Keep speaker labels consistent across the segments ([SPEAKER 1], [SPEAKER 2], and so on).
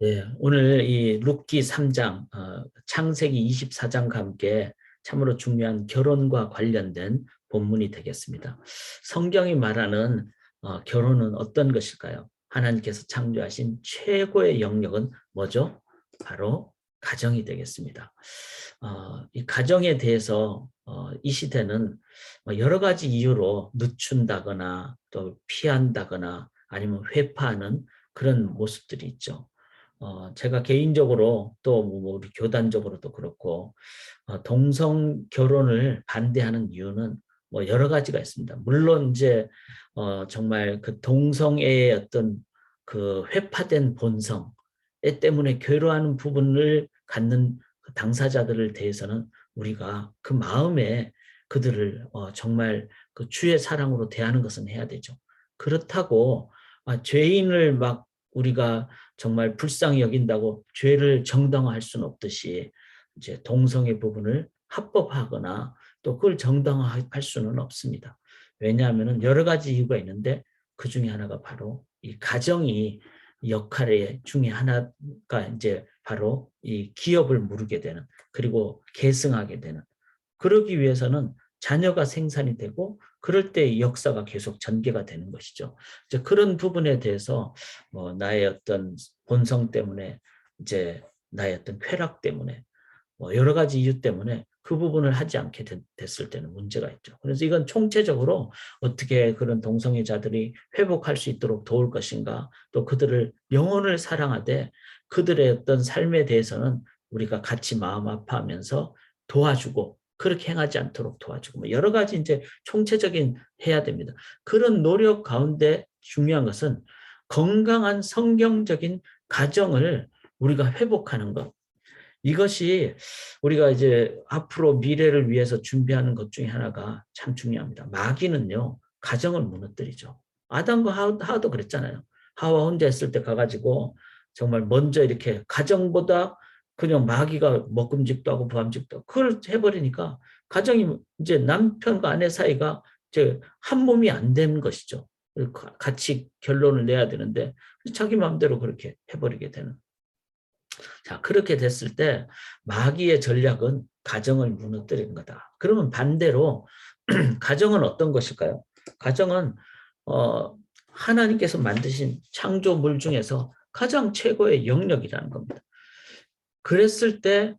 [SPEAKER 1] 네, 오늘 이 룻기 3장, 창세기 24장과 함께 참으로 중요한 결혼과 관련된 본문이 되겠습니다. 성경이 말하는 결혼은 어떤 것일까요? 하나님께서 창조하신 최고의 영역은 뭐죠? 바로 가정이 되겠습니다. 이 가정에 대해서 이 시대는 여러 가지 이유로 늦춘다거나 또 피한다거나 아니면 회파하는 그런 모습들이 있죠. 제가 개인적으로 또 우리 교단적으로도 그렇고 동성 결혼을 반대하는 이유는 뭐 여러 가지가 있습니다. 물론 이제 정말 그 동성애의 어떤 그 회파된 본성에 때문에 괴로워하는 부분을 갖는 그 당사자들을 대해서는 우리가 그 마음에 그들을 정말 그 주의 사랑으로 대하는 것은 해야 되죠. 그렇다고 죄인을 막 우리가 정말 불쌍히 여긴다고 죄를 정당화할 수는 없듯이 이제 동성애 부분을 합법화하거나 또 그걸 정당화할 수는 없습니다. 왜냐하면 여러 가지 이유가 있는데 그 중에 하나가 바로 이 가정이 역할의 중에 하나가 이제 바로 이 기업을 무르게 되는 그리고 계승하게 되는 그러기 위해서는 자녀가 생산이 되고 그럴 때 역사가 계속 전개가 되는 것이죠. 이제 그런 부분에 대해서 뭐 나의 어떤 본성 때문에 이제 나의 어떤 쾌락 때문에 뭐 여러 가지 이유 때문에 그 부분을 하지 않게 됐을 때는 문제가 있죠. 그래서 이건 총체적으로 어떻게 그런 동성애자들이 회복할 수 있도록 도울 것인가, 또 그들을 영혼을 사랑하되 그들의 어떤 삶에 대해서는 우리가 같이 마음 아파하면서 도와주고 그렇게 행하지 않도록 도와주고 뭐 여러 가지 이제 총체적인 해야 됩니다. 그런 노력 가운데 중요한 것은 건강한 성경적인 가정을 우리가 회복하는 것. 이것이 우리가 이제 앞으로 미래를 위해서 준비하는 것 중에 하나가 참 중요합니다. 마귀는요, 가정을 무너뜨리죠. 아담과 하와도 그랬잖아요. 하와 혼자 있을 때 가가지고 정말 먼저 이렇게 가정보다 그냥 마귀가 먹금직도 하고 부함직도 하고 그걸 해버리니까 가정이 이제 남편과 아내 사이가 이제 한 몸이 안 되는 것이죠. 같이 결론을 내야 되는데 자기 마음대로 그렇게 해버리게 되는. 자, 그렇게 됐을 때 마귀의 전략은 가정을 무너뜨리는 거다. 그러면 반대로 가정은 어떤 것일까요? 가정은 하나님께서 만드신 창조물 중에서 가장 최고의 영역이라는 겁니다. 그랬을 때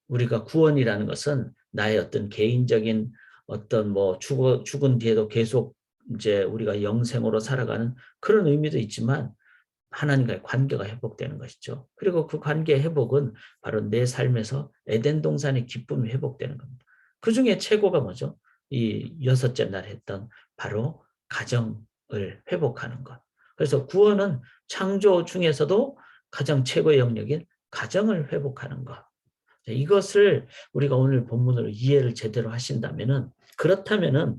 [SPEAKER 1] 우리가 구원이라는 것은 나의 어떤 개인적인 어떤 뭐 죽은 뒤에도 계속 이제 우리가 영생으로 살아가는 그런 의미도 있지만 하나님과의 관계가 회복되는 것이죠. 그리고 그 관계의 회복은 바로 내 삶에서 에덴 동산의 기쁨이 회복되는 겁니다. 그 중에 최고가 뭐죠? 이 여섯째 날 했던 바로 가정을 회복하는 것. 그래서 구원은 창조 중에서도 가장 최고의 영역인 가정을 회복하는 것. 이것을 우리가 오늘 본문으로 이해를 제대로 하신다면은 그렇다면은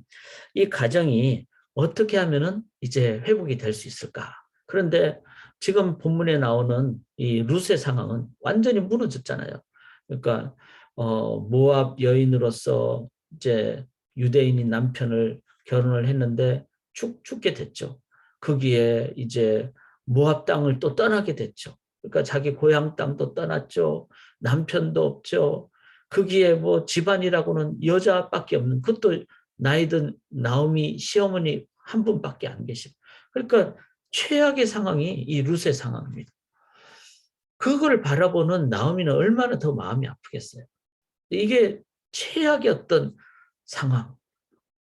[SPEAKER 1] 이 가정이 어떻게 하면은 이제 회복이 될 수 있을까? 그런데 지금 본문에 나오는 이 룻의 상황은 완전히 무너졌잖아요. 그러니까 모압 여인으로서 이제 유대인인 남편을 결혼을 했는데 죽게 됐죠. 거기에 이제 모압 땅을 또 떠나게 됐죠. 그러니까 자기 고향 땅도 떠났죠. 남편도 없죠. 거기에 뭐 집안이라고는 여자밖에 없는 그것도 나이든 나오미 시어머니 한 분밖에 안 계시고 그러니까 최악의 상황이 이 룻의 상황입니다. 그걸 바라보는 나오미는 얼마나 더 마음이 아프겠어요. 이게 최악의 어떤 상황,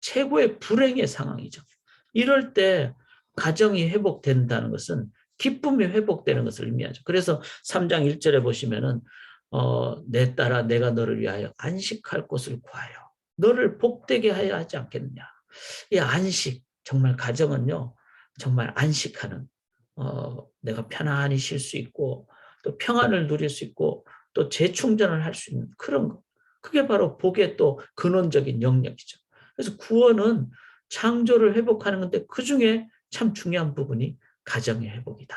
[SPEAKER 1] 최고의 불행의 상황이죠. 이럴 때 가정이 회복된다는 것은 기쁨이 회복되는 것을 의미하죠. 그래서 3장 1절에 보시면은 내 딸아 내가 너를 위하여 안식할 곳을 구하여 너를 복되게 하여 하지 않겠느냐. 이 안식 정말 가정은요 정말 안식하는 내가 편안히 쉴 수 있고 또 평안을 누릴 수 있고 또 재충전을 할 수 있는 그런 거. 그게 바로 복의 또 근원적인 영역이죠. 그래서 구원은 창조를 회복하는 건데 그중에 참 중요한 부분이 가정의 회복이다.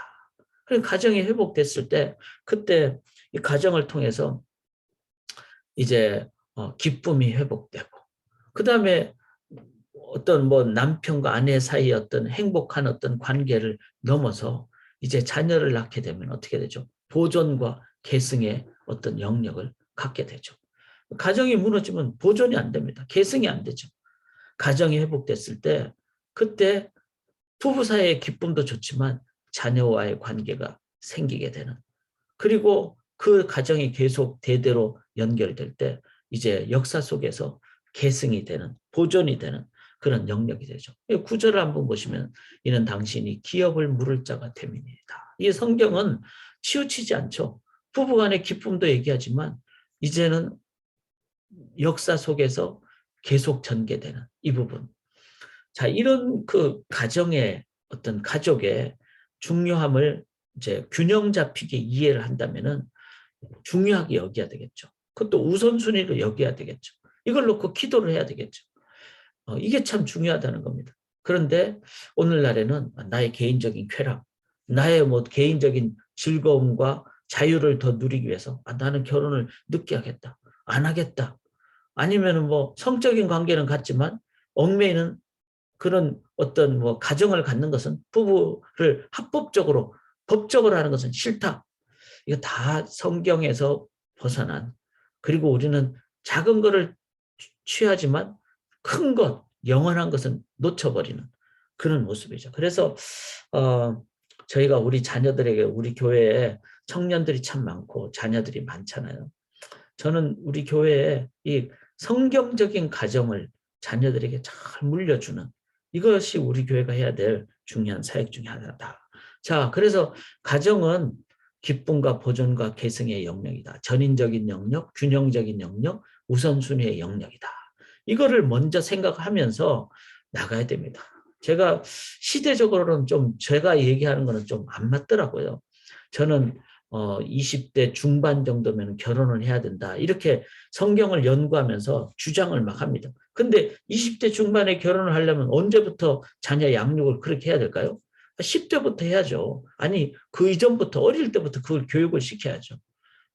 [SPEAKER 1] 그리고 가정이 회복됐을 때 그때 이 가정을 통해서 이제 기쁨이 회복되고 그다음에 어떤 뭐 남편과 아내 사이의 어떤 행복한 어떤 관계를 넘어서 이제 자녀를 낳게 되면 어떻게 되죠? 보존과 계승의 어떤 영역을 갖게 되죠. 가정이 무너지면 보존이 안 됩니다. 계승이 안 되죠. 가정이 회복됐을 때 그때 부부 사이의 기쁨도 좋지만 자녀와의 관계가 생기게 되는, 그리고 그 가정이 계속 대대로 연결될 때 이제 역사 속에서 계승이 되는, 보존이 되는 그런 영역이 되죠. 구절을 한번 보시면 이는 당신이 기업을 물을 자가 됨이니이다. 이 성경은 치우치지 않죠. 부부간의 기쁨도 얘기하지만 이제는 역사 속에서 계속 전개되는 이 부분. 자, 이런 그 가정의 어떤 가족의 중요함을 이제 균형 잡히게 이해를 한다면은 중요하게 여겨야 되겠죠. 그것도 우선순위로 여겨야 되겠죠. 이걸 놓고 기도를 해야 되겠죠. 이게 참 중요하다는 겁니다. 그런데 오늘날에는 나의 개인적인 쾌락, 나의 뭐 개인적인 즐거움과 자유를 더 누리기 위해서 나는 결혼을 늦게 하겠다, 안 하겠다. 아니면은 뭐 성적인 관계는 같지만 얽매이는 그런 어떤 뭐 가정을 갖는 것은, 부부를 합법적으로 법적으로 하는 것은 싫다. 이거 다 성경에서 벗어난, 그리고 우리는 작은 거를 취하지만 큰 것, 영원한 것은 놓쳐버리는 그런 모습이죠. 그래서 저희가 우리 자녀들에게, 우리 교회에 청년들이 참 많고 자녀들이 많잖아요. 저는 우리 교회에 이 성경적인 가정을 자녀들에게 잘 물려주는, 이것이 우리 교회가 해야 될 중요한 사역 중에 하나다. 자, 그래서 가정은 기쁨과 보존과 계승의 영역이다. 전인적인 영역, 균형적인 영역, 우선순위의 영역이다. 이거를 먼저 생각하면서 나가야 됩니다. 제가 시대적으로는 좀 제가 얘기하는 거는 좀 안 맞더라고요. 저는 20대 중반 정도면 결혼을 해야 된다, 이렇게 성경을 연구하면서 주장을 막 합니다. 근데 20대 중반에 결혼을 하려면 언제부터 자녀 양육을 그렇게 해야 될까요? 10대부터 해야죠. 아니, 그 이전부터, 어릴 때부터 그걸 교육을 시켜야죠.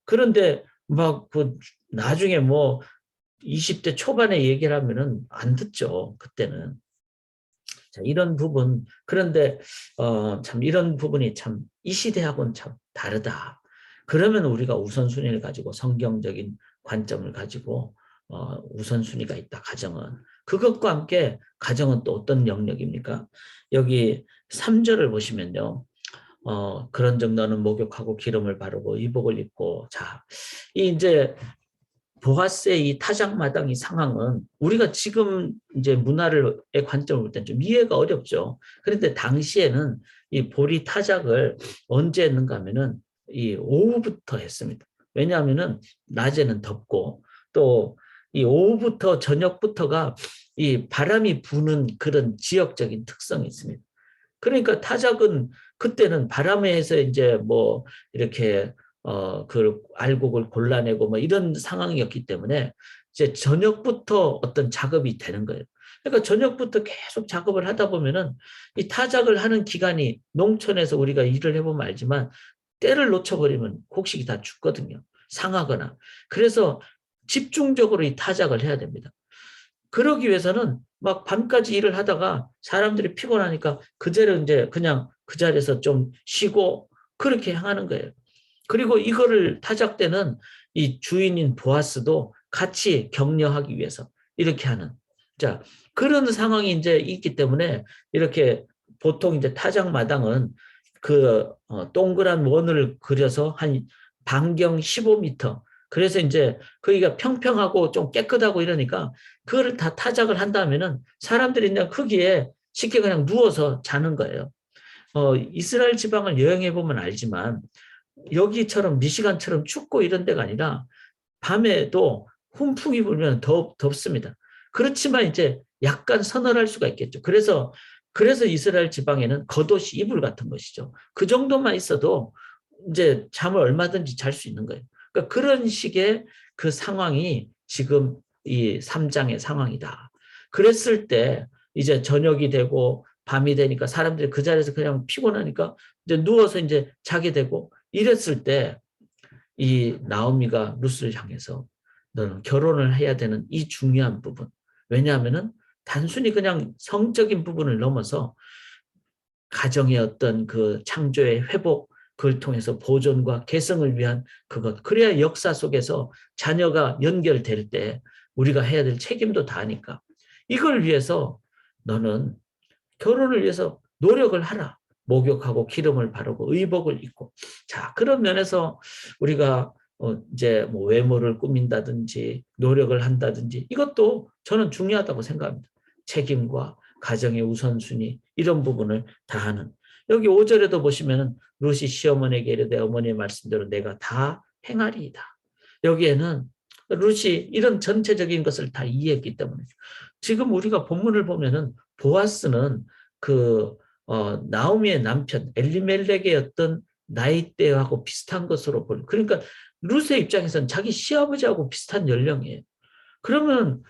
[SPEAKER 1] 그런데 막 그 나중에 뭐 20대 초반에 얘기를 하면은 안 듣죠. 그때는. 자, 이런 부분, 그런데 참 이런 부분이 참 이 시대하고는 참 다르다. 그러면 우리가 우선순위를 가지고, 성경적인 관점을 가지고 우선순위가 있다, 가정은. 그것과 함께 가정은 또 어떤 영역입니까? 여기 3절을 보시면요. 그런 정도는 목욕하고 기름을 바르고 의복을 입고. 자, 이 이제 보아스의 이 타작마당 이 상황은 우리가 지금 이제 문화의 관점을 볼 때는 좀 이해가 어렵죠. 그런데 당시에는 이 보리 타작을 언제 했는가 하면은 이 오후부터 했습니다. 왜냐하면은 낮에는 덥고, 또 이 오후부터 저녁부터가 이 바람이 부는 그런 지역적인 특성이 있습니다. 그러니까 타작은 그때는 바람에서 이제 뭐 이렇게 그 알곡을 골라내고 뭐 이런 상황이었기 때문에 이제 저녁부터 어떤 작업이 되는 거예요. 그러니까 저녁부터 계속 작업을 하다 보면은 이 타작을 하는 기간이, 농촌에서 우리가 일을 해보면 알지만 때를 놓쳐버리면 곡식이 다 죽거든요. 상하거나. 그래서 집중적으로 이 타작을 해야 됩니다. 그러기 위해서는 막 밤까지 일을 하다가 사람들이 피곤하니까 그대로 이제 그냥 그 자리에서 좀 쉬고 그렇게 향하는 거예요. 그리고 이거를 타작 때는 이 주인인 보아스도 같이 격려하기 위해서 이렇게 하는. 자, 그런 상황이 이제 있기 때문에 이렇게 보통 이제 타작 마당은 그 동그란 원을 그려서 한 반경 15m. 그래서 이제 거기가 평평하고 좀 깨끗하고 이러니까 그거를 다 타작을 한다면은 사람들이 그냥 거기에 쉽게 그냥 누워서 자는 거예요. 이스라엘 지방을 여행해 보면 알지만 여기처럼 미시간처럼 춥고 이런 데가 아니라 밤에도 훈풍이 불면 덥습니다. 그렇지만 이제 약간 서늘할 수가 있겠죠. 그래서 이스라엘 지방에는 겉옷이 이불 같은 것이죠. 그 정도만 있어도 이제 잠을 얼마든지 잘 수 있는 거예요. 그러니까 그런 식의 그 상황이 지금 이 3장의 상황이다. 그랬을 때 이제 저녁이 되고 밤이 되니까 사람들이 그 자리에서 그냥 피곤하니까 이제 누워서 이제 자게 되고, 이랬을 때 이 나오미가 룻을 향해서 너는 결혼을 해야 되는 이 중요한 부분. 왜냐하면은 단순히 그냥 성적인 부분을 넘어서 가정의 어떤 그 창조의 회복, 그걸 통해서 보존과 개성을 위한 그것. 그래야 역사 속에서 자녀가 연결될 때 우리가 해야 될 책임도 다하니까. 이걸 위해서 너는 결혼을 위해서 노력을 하라. 목욕하고 기름을 바르고 의복을 입고. 자, 그런 면에서 우리가 이제 뭐 외모를 꾸민다든지 노력을 한다든지 이것도 저는 중요하다고 생각합니다. 책임과 가정의 우선순위 이런 부분을 다하는. 여기 5절에도 보시면은 룻이 시어머니에게 이르되 어머니의 말씀대로 내가 다 행하리이다. 여기에는 룻이 이런 전체적인 것을 다 이해했기 때문에 지금 우리가 본문을 보면은 보아스는 그 나오미의 남편 엘리멜렉의 어떤 나이대하고 비슷한 것으로 보는. 그러니까 룻의 입장에서는 자기 시아버지하고 비슷한 연령이에요. 그러면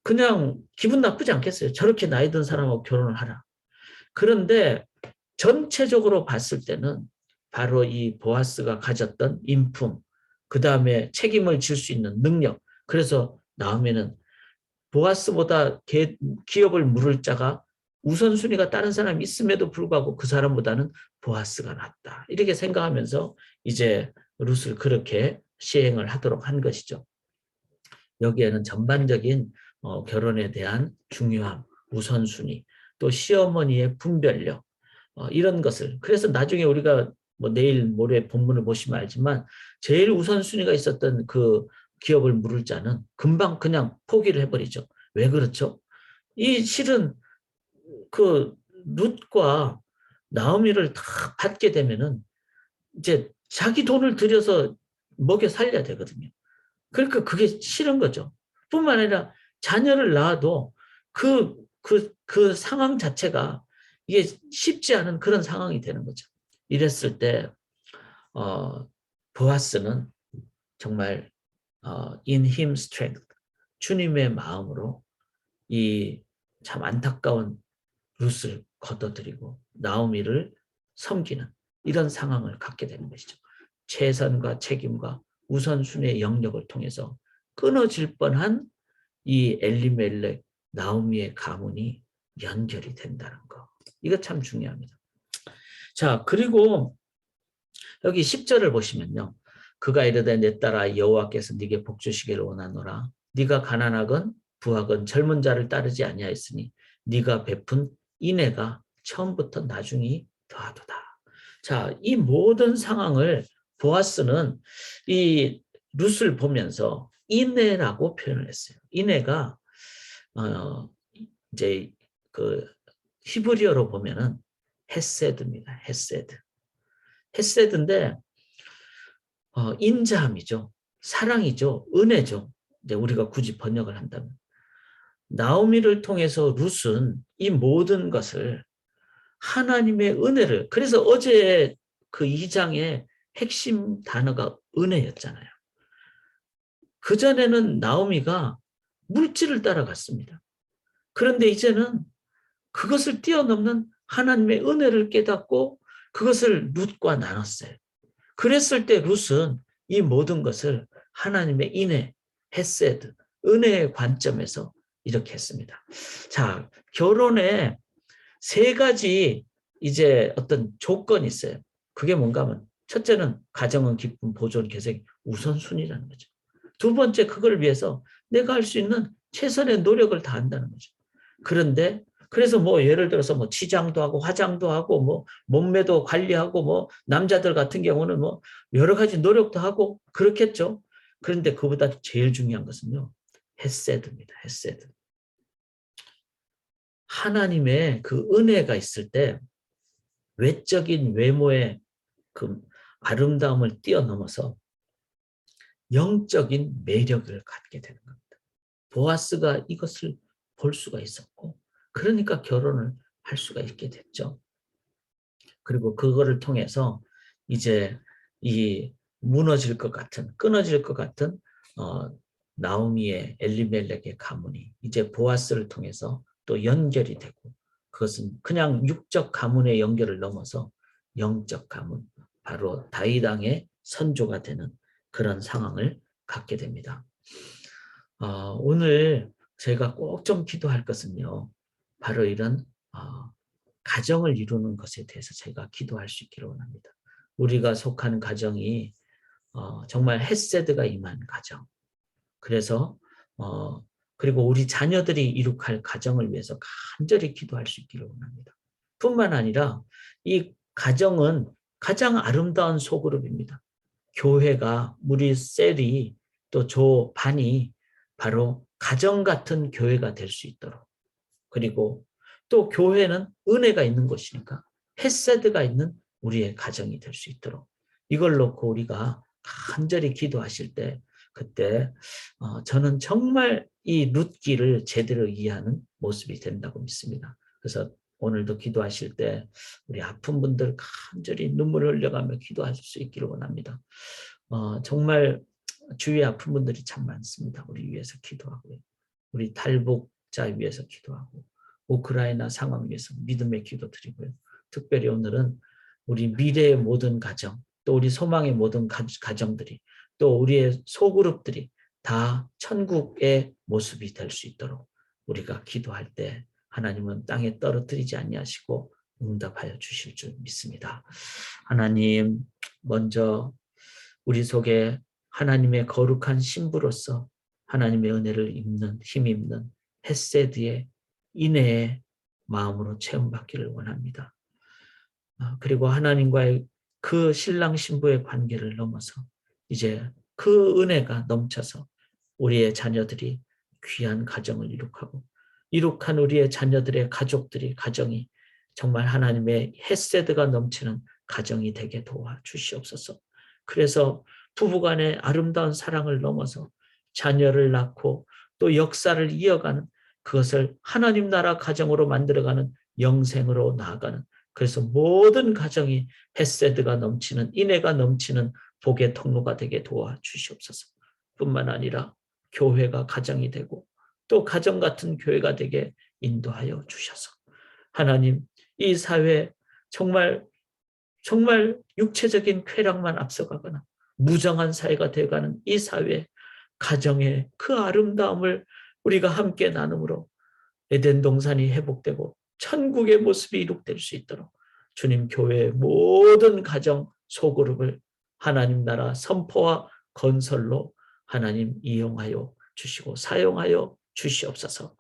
[SPEAKER 1] 그냥 기분 나쁘지 않겠어요? 저렇게 나이 든 사람하고 결혼을 하라. 그런데 전체적으로 봤을 때는 바로 이 보아스가 가졌던 인품, 그 다음에 책임을 질 수 있는 능력. 그래서 나오미는 보아스보다 기업을 물을 자가 우선순위가 다른 사람이 있음에도 불구하고 그 사람보다는 보아스가 낫다. 이렇게 생각하면서 이제 룻을 그렇게 시행을 하도록 한 것이죠. 여기에는 전반적인 결혼에 대한 중요함, 우선순위, 또 시어머니의 분별력 이런 것을. 그래서 나중에 우리가 뭐 내일 모레 본문을 보시면 알지만 제일 우선순위가 있었던 그 기업을 물을 자는 금방 그냥 포기를 해버리죠. 왜 그렇죠? 이 실은 그 룻과 나오미를 다 받게 되면은 이제 자기 돈을 들여서 먹여 살려야 되거든요. 그러니까 그게 싫은 거죠. 뿐만 아니라 자녀를 낳아도 그 상황 자체가 이게 쉽지 않은 그런 상황이 되는 거죠. 이랬을 때, 보아스는 정말, in him strength, 주님의 마음으로 이 참 안타까운 룻을 걷어들이고 나오미를 섬기는 이런 상황을 갖게 되는 것이죠. 최선과 책임과 우선순위의 영역을 통해서 끊어질 뻔한 이 엘리멜렉 나오미의 가문이 연결이 된다는 거. 이거 참 중요합니다. 자, 그리고 여기 10절을 보시면요. 그가 이르되 내 딸아 여호와께서 네게 복 주시기를 원하노라. 네가 가난하건 부하건 젊은 자를 따르지 아니하였으니 네가 베푼 인애가 처음부터 나중이 더하도다. 자, 이 모든 상황을 보아스는 이 룻을 보면서 인애라고 표현을 했어요. 인애가 이제 그 히브리어로 보면은 헤세드입니다. 헤세드. 헤세드인데 인자함이죠. 사랑이죠. 은혜죠. 이제 우리가 굳이 번역을 한다면. 나오미를 통해서 룻은 이 모든 것을 하나님의 은혜를, 그래서 어제 그 2장의 핵심 단어가 은혜였잖아요. 그전에는 나오미가 물질을 따라갔습니다. 그런데 이제는 그것을 뛰어넘는 하나님의 은혜를 깨닫고 그것을 룻과 나눴어요. 그랬을 때 룻은 이 모든 것을 하나님의 인애, 헤세드, 은혜의 관점에서 이렇게 했습니다. 자, 결혼에 세 가지 이제 어떤 조건이 있어요. 그게 뭔가 하면 첫째는 가정은 기쁨, 보존, 계획, 우선순위라는 거죠. 두 번째 그걸 위해서 내가 할 수 있는 최선의 노력을 다한다는 거죠. 그런데 그래서 뭐 예를 들어서 뭐 치장도 하고 화장도 하고 뭐 몸매도 관리하고 뭐 남자들 같은 경우는 뭐 여러 가지 노력도 하고 그렇겠죠. 그런데 그보다 제일 중요한 것은요. 헤세드입니다. 헤세드. 하나님의 그 은혜가 있을 때 외적인 외모의 그 아름다움을 뛰어넘어서 영적인 매력을 갖게 되는 겁니다. 보아스가 이것을 볼 수가 있었고 그러니까 결혼을 할 수가 있게 됐죠. 그리고 그거를 통해서 이제 이 무너질 것 같은, 끊어질 것 같은 나오미의 엘리멜렉의 가문이 이제 보아스를 통해서 또 연결이 되고 그것은 그냥 육적 가문의 연결을 넘어서 영적 가문, 바로 다윗 왕의 선조가 되는 그런 상황을 갖게 됩니다. 오늘 제가 꼭 좀 기도할 것은요. 바로 이런 가정을 이루는 것에 대해서 저희가 기도할 수 있기를 원합니다. 우리가 속한 가정이 정말 헤세드가 임한 가정. 그래서 그리고 우리 자녀들이 이룩할 가정을 위해서 간절히 기도할 수 있기를 원합니다. 뿐만 아니라 이 가정은 가장 아름다운 소그룹입니다. 교회가 우리 셀이 또 조 반이 바로 가정 같은 교회가 될 수 있도록, 그리고 또 교회는 은혜가 있는 곳이니까 헤세드가 있는 우리의 가정이 될 수 있도록, 이걸 놓고 우리가 간절히 기도하실 때 그때 저는 정말 이 룻기를 제대로 이해하는 모습이 된다고 믿습니다. 그래서 오늘도 기도하실 때 우리 아픈 분들 간절히 눈물을 흘려가며 기도하실 수 있기를 원합니다. 정말 주위에 아픈 분들이 참 많습니다. 우리 위해서 기도하고요. 우리 탈북자 위해서 기도하고 우크라이나 상황 위해서 믿음의 기도 드리고요. 특별히 오늘은 우리 미래의 모든 가정, 또 우리 소망의 모든 가정들이, 또 우리의 소그룹들이 다 천국의 모습이 될 수 있도록 우리가 기도할 때 하나님은 땅에 떨어뜨리지 아니하시고 응답하여 주실 줄 믿습니다. 하나님, 먼저 우리 속에 하나님의 거룩한 신부로서 하나님의 은혜를 입는, 힘입는 헤세드의 인애의 마음으로 체험받기를 원합니다. 그리고 하나님과의 그 신랑 신부의 관계를 넘어서 이제 그 은혜가 넘쳐서 우리의 자녀들이 귀한 가정을 이룩한 우리의 자녀들의 가정이 정말 하나님의 헤세드가 넘치는 가정이 되게 도와주시옵소서. 그래서 부부간의 아름다운 사랑을 넘어서 자녀를 낳고 또 역사를 이어가는, 그것을 하나님 나라 가정으로 만들어가는, 영생으로 나아가는, 그래서 모든 가정이 헤세드가 넘치는, 인애가 넘치는 복의 통로가 되게 도와주시옵소서. 뿐만 아니라 교회가 가정이 되고 또 가정 같은 교회가 되게 인도하여 주셔서 하나님, 이 사회 정말 육체적인 쾌락만 앞서가거나 무정한 사회가 되어가는 이 사회, 가정의 그 아름다움을 우리가 함께 나눔으로 에덴 동산이 회복되고 천국의 모습이 이룩될 수 있도록 주님, 교회의 모든 가정 소그룹을 하나님 나라 선포와 건설로 하나님 이용하여 주시고 사용하여 주시옵소서.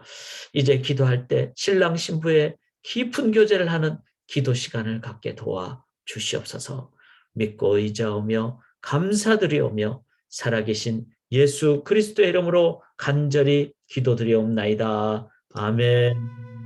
[SPEAKER 1] 이제 기도할 때 신랑 신부의 깊은 교제를 하는 기도 시간을 갖게 도와 주시옵소서. 믿고 의지하며 감사드리오며 살아계신 예수 그리스도의 이름으로 간절히 기도드리옵나이다. 아멘.